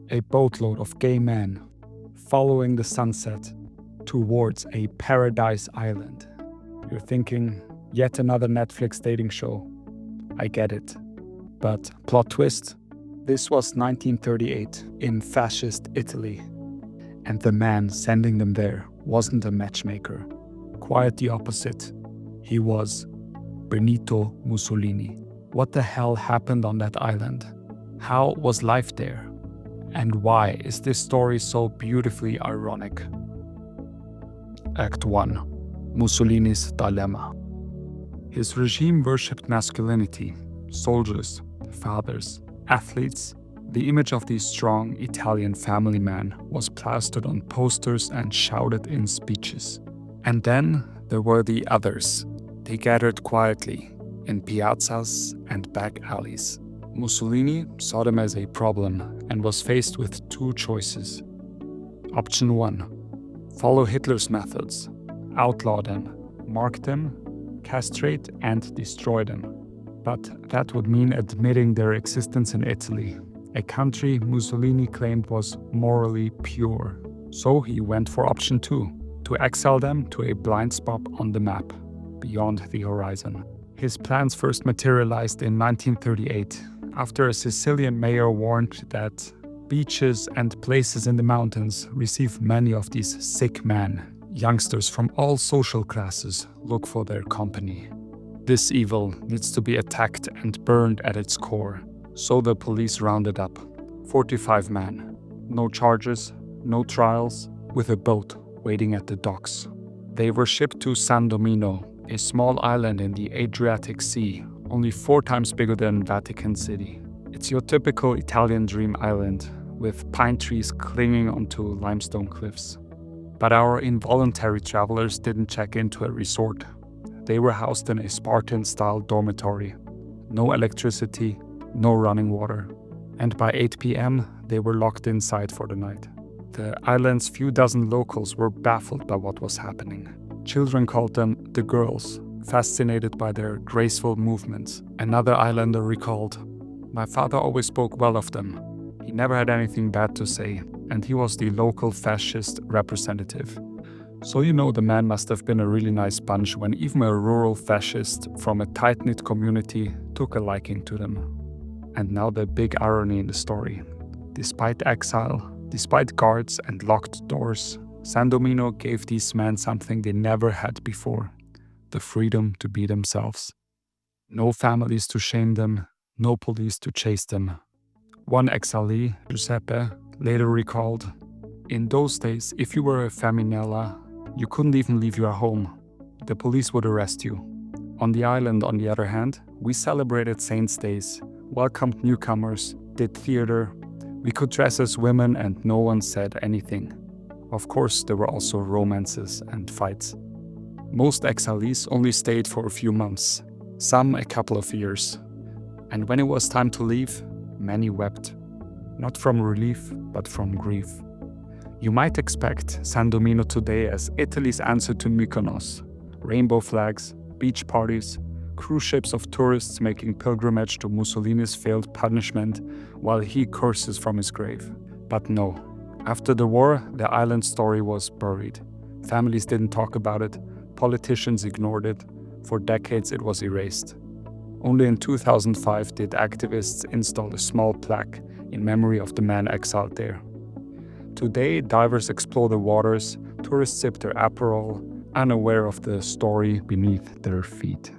A boatload of gay men following the sunset towards a paradise island. You're thinking, yet another Netflix dating show. I get it. But plot twist, this was 1938 in fascist Italy. And the man sending them there wasn't a matchmaker. Quite the opposite. He was Benito Mussolini. What the hell happened on that island? How was life there? And why is this story so beautifully ironic? Act 1. Mussolini's Dilemma. His regime worshipped masculinity, soldiers, fathers, athletes. The image of the strong Italian family man was plastered on posters and shouted in speeches. And then there were the others. They gathered quietly in piazzas and back alleys. Mussolini saw them as a problem and was faced with two choices. Option 1. Follow Hitler's methods. Outlaw them, mark them, castrate and destroy them. But that would mean admitting their existence in Italy, a country Mussolini claimed was morally pure. So he went for option 2, to exile them to a blind spot on the map, beyond the horizon. His plans first materialized in 1938, after a Sicilian mayor warned that beaches and places in the mountains receive many of these sick men. Youngsters from all social classes look for their company. This evil needs to be attacked and burned at its core. So the police rounded up 45 men. No charges, no trials, with a boat waiting at the docks. They were shipped to San Domino, a small island in the Adriatic Sea, only 4 times bigger than Vatican City. It's your typical Italian dream island, with pine trees clinging onto limestone cliffs. But our involuntary travelers didn't check into a resort. They were housed in a Spartan-style dormitory. No electricity, no running water. And by 8 p.m., they were locked inside for the night. The island's few dozen locals were baffled by what was happening. Children called them the girls, fascinated by their graceful movements. Another islander recalled, "My father always spoke well of them. He never had anything bad to say, and he was the local fascist representative." So you know the man must have been a really nice bunch when even a rural fascist from a tight-knit community took a liking to them. And now the big irony in the story. Despite exile, despite guards and locked doors, San Domino gave these men something they never had before: the freedom to be themselves. No families to shame them, no police to chase them. One exilee, Giuseppe, later recalled, "In those days, if you were a Feminella, you couldn't even leave your home. The police would arrest you. On the island, on the other hand, we celebrated Saints' Days, welcomed newcomers, did theater. We could dress as women and no one said anything. Of course, there were also romances and fights." Most exilees only stayed for a few months, some a couple of years. And when it was time to leave, many wept. Not from relief, but from grief. You might expect San Domino today as Italy's answer to Mykonos. Rainbow flags, beach parties, cruise ships of tourists making pilgrimage to Mussolini's failed punishment while he curses from his grave. But no. After the war, the island story was buried. Families didn't talk about it, politicians ignored it. For decades it was erased. Only in 2005 did activists install a small plaque in memory of the man exiled there. Today, divers explore the waters, tourists sip their Aperol, unaware of the story beneath their feet.